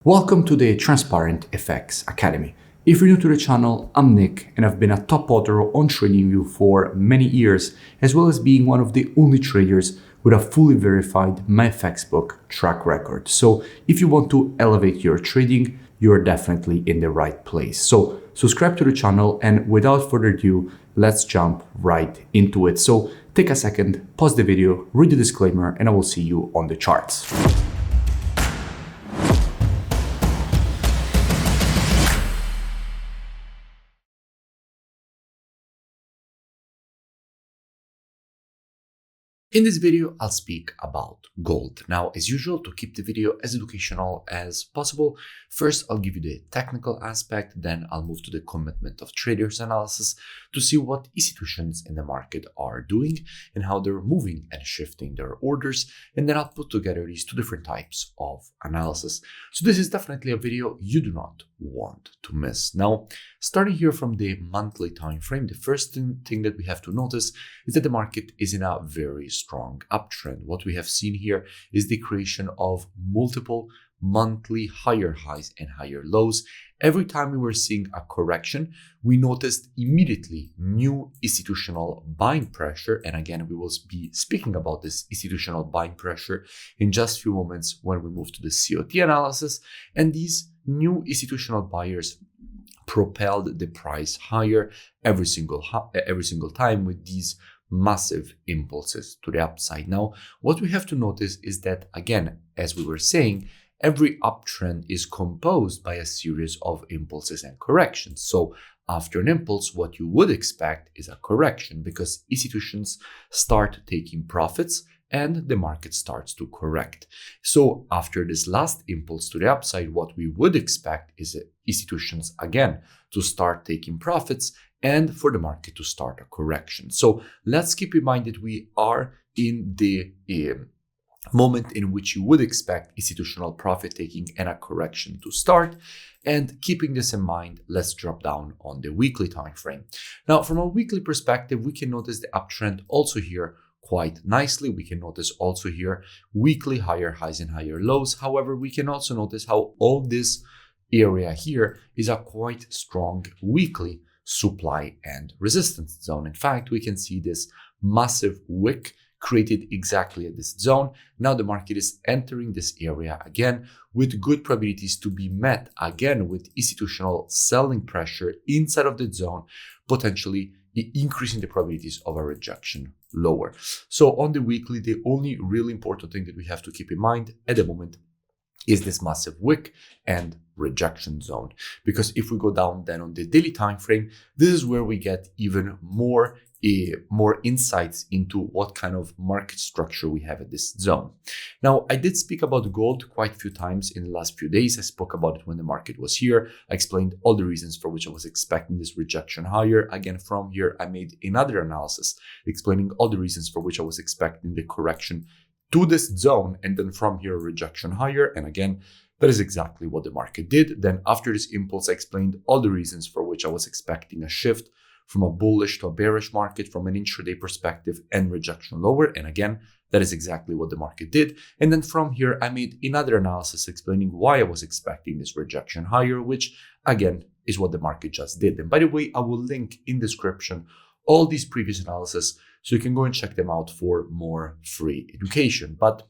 Welcome to the Transparent FX Academy. If you're new to the channel, I'm Nick and I've been a top author on TradingView for many years, as well as being one of the only traders with a fully verified MyFX book track record. So if you want to elevate your trading, you're definitely in the right place. So subscribe to the channel, and without further ado, let's jump right into it. So take a second, pause the video, read the disclaimer, and I will see you on the charts. In this video, I'll speak about gold. Now, as usual, to keep the video as educational as possible, first I'll give you the technical aspect, then I'll move to the commitment of traders analysis to see what institutions in the market are doing and how they're moving and shifting their orders, and then I'll put together these two different types of analysis. So this is definitely a video you do not want to miss. Now, starting here from the monthly time frame, the first thing that we have to notice is that the market is in a very strong uptrend. What we have seen here is the creation of multiple monthly higher highs and higher lows. Every time we were seeing a correction, we noticed immediately new institutional buying pressure. And again, we will be speaking about this institutional buying pressure in just a few moments when we move to the COT analysis. And these new institutional buyers propelled the price higher every single time with these massive impulses to the upside. Now, what we have to notice is that, again, as we were saying, every uptrend is composed by a series of impulses and corrections. So after an impulse, what you would expect is a correction because institutions start taking profits and the market starts to correct. So after this last impulse to the upside, what we would expect is institutions again to start taking profits and for the market to start a correction. So let's keep in mind that we are in the moment in which you would expect institutional profit taking and a correction to start. And keeping this in mind, let's drop down on the weekly time frame. Now, from a weekly perspective, we can notice the uptrend also here quite nicely. We can notice also here weekly higher highs and higher lows. However, we can also notice how all this area here is a quite strong weekly supply and resistance zone. In fact, we can see this massive wick created exactly at this zone. Now the market is entering this area again with good probabilities to be met again with institutional selling pressure inside of the zone, potentially increasing the probabilities of a rejection lower. So on the weekly, the only really important thing that we have to keep in mind at the moment is this massive wick and rejection zone. Because if we go down then on the daily time frame, this is where we get even more insights into what kind of market structure we have at this zone. Now, I did speak about gold quite a few times in the last few days. I spoke about it when the market was here. I explained all the reasons for which I was expecting this rejection higher. Again, from here, I made another analysis explaining all the reasons for which I was expecting the correction to this zone, and then from here, rejection higher. And again, that is exactly what the market did. Then after this impulse, I explained all the reasons for which I was expecting a shift from a bullish to a bearish market from an intraday perspective and rejection lower. And again, that is exactly what the market did. And then from here, I made another analysis explaining why I was expecting this rejection higher, which again is what the market just did. And by the way, I will link in description all these previous analysis so you can go and check them out for more free education. But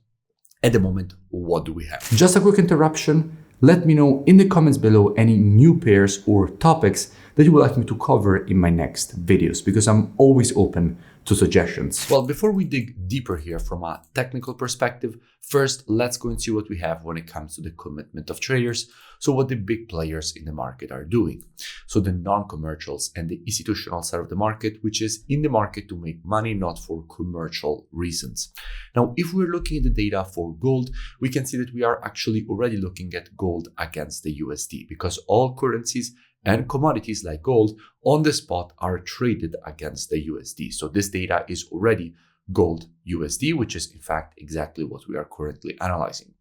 at the moment, what do we have? Just a quick interruption. Let me know in the comments below any new pairs or topics that you would like me to cover in my next videos, because I'm always open to suggestions. Well, before we dig deeper here from a technical perspective, first, let's go and see what we have when it comes to the commitment of traders. So what the big players in the market are doing. So the non-commercials and the institutional side of the market, which is in the market to make money, not for commercial reasons. Now, if we're looking at the data for gold, we can see that we are actually already looking at gold against the USD, because all currencies and commodities like gold on the spot are traded against the USD. So this data is already gold USD, which is in fact exactly what we are currently analyzing.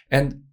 And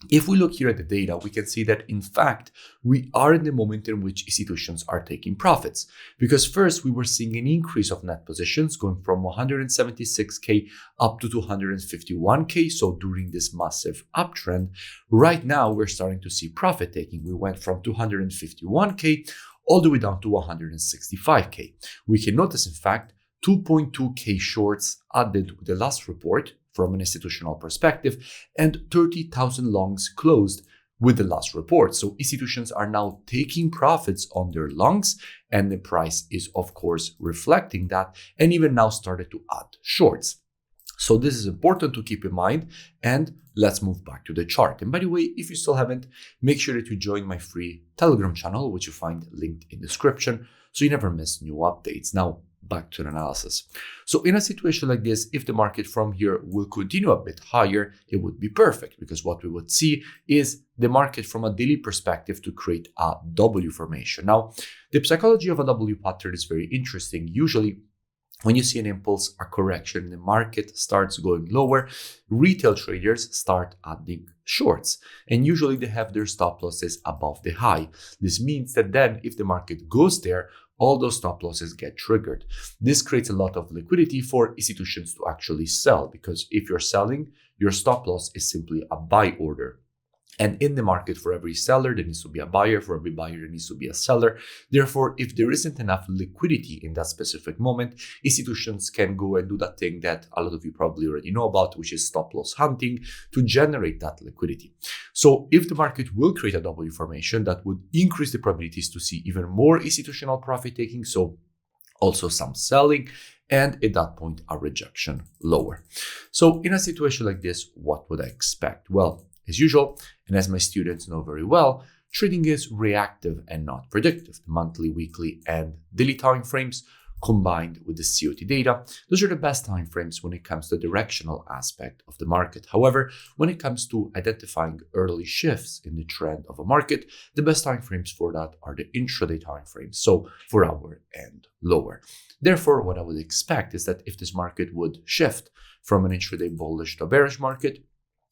if we look here at the data, we can see that in fact, we are in the moment in which institutions are taking profits. Because first, we were seeing an increase of net positions going from 176K up to 251K. So during this massive uptrend, right now, we're starting to see profit taking. We went from 251K all the way down to 165K. We can notice, in fact, 2.2K shorts added with the last report from an institutional perspective, and 30,000 longs closed with the last report. So institutions are now taking profits on their longs, and the price is, of course, reflecting that, and even now started to add shorts. So this is important to keep in mind, and let's move back to the chart. And by the way, if you still haven't, make sure that you join my free Telegram channel, which you find linked in the description, so you never miss new updates. Now, back to the analysis. So in a situation like this, if the market from here will continue a bit higher, it would be perfect, because what we would see is the market from a daily perspective to create a W formation. Now, the psychology of a W pattern is very interesting. Usually, when you see an impulse, a correction, the market starts going lower, retail traders start adding shorts. And usually they have their stop losses above the high. This means that then if the market goes there, all those stop losses get triggered. This creates a lot of liquidity for institutions to actually sell, because if you're selling, your stop loss is simply a buy order. And in the market, for every seller, there needs to be a buyer. For every buyer, there needs to be a seller. Therefore, if there isn't enough liquidity in that specific moment, institutions can go and do that thing that a lot of you probably already know about, which is stop loss hunting, to generate that liquidity. So if the market will create a W formation, that would increase the probabilities to see even more institutional profit taking. So also some selling, and at that point, a rejection lower. So in a situation like this, what would I expect? Well, as usual, and as my students know very well, trading is reactive and not predictive. The monthly, weekly, and daily time frames combined with the COT data, those are the best time frames when it comes to the directional aspect of the market. However, when it comes to identifying early shifts in the trend of a market, the best time frames for that are the intraday time frames, so 4 hour and lower. Therefore, what I would expect is that if this market would shift from an intraday bullish to a bearish market,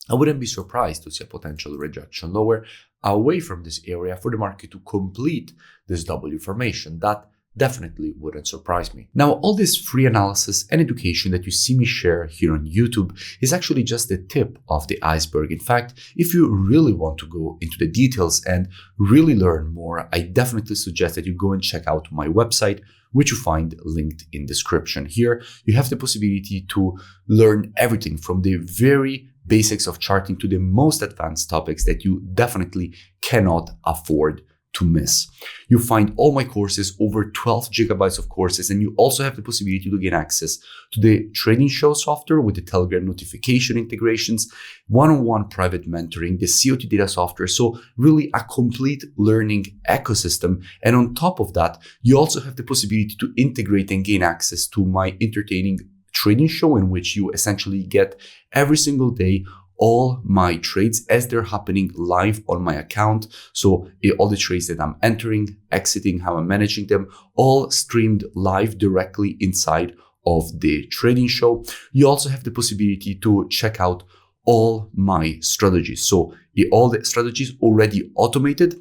I wouldn't be surprised to see a potential rejection lower away from this area for the market to complete this W formation. That definitely wouldn't surprise me. Now, all this free analysis and education that you see me share here on YouTube is actually just the tip of the iceberg. In fact, if you really want to go into the details and really learn more, I definitely suggest that you go and check out my website, which you find linked in description. Here, you have the possibility to learn everything from the very basics of charting to the most advanced topics that you definitely cannot afford to miss. You find all my courses, over 12 gigabytes of courses, and you also have the possibility to gain access to the Trading Show software with the Telegram notification integrations, one-on-one private mentoring, the COT data software. So really a complete learning ecosystem. And on top of that, you also have the possibility to integrate and gain access to my entertaining trading show, in which you essentially get every single day all my trades as they're happening live on my account. So all the trades that I'm entering, exiting, how I'm managing them, all streamed live directly inside of the trading show. You also have the possibility to check out all my strategies. So all the strategies already automated.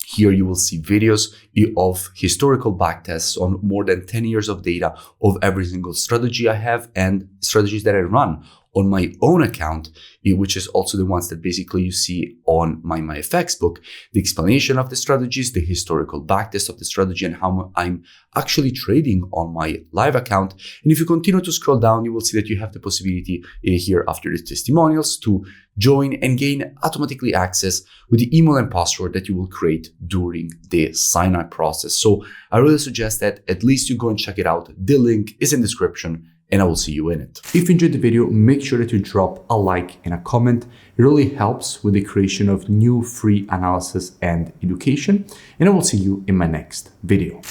Here you will see videos of historical backtests on more than 10 years of data of every single strategy I have and strategies that I run on my own account, which is also the ones that basically you see on my FX book, the explanation of the strategies, the historical backtest of the strategy, and how I'm actually trading on my live account. And if you continue to scroll down, you will see that you have the possibility here after the testimonials to join and gain automatically access with the email and password that you will create during the sign-up process. So I really suggest that at least you go and check it out. The link is in the description, and I will see you in it. If you enjoyed the video, make sure that you drop a like and a comment. It really helps with the creation of new free analysis and education. And I will see you in my next video.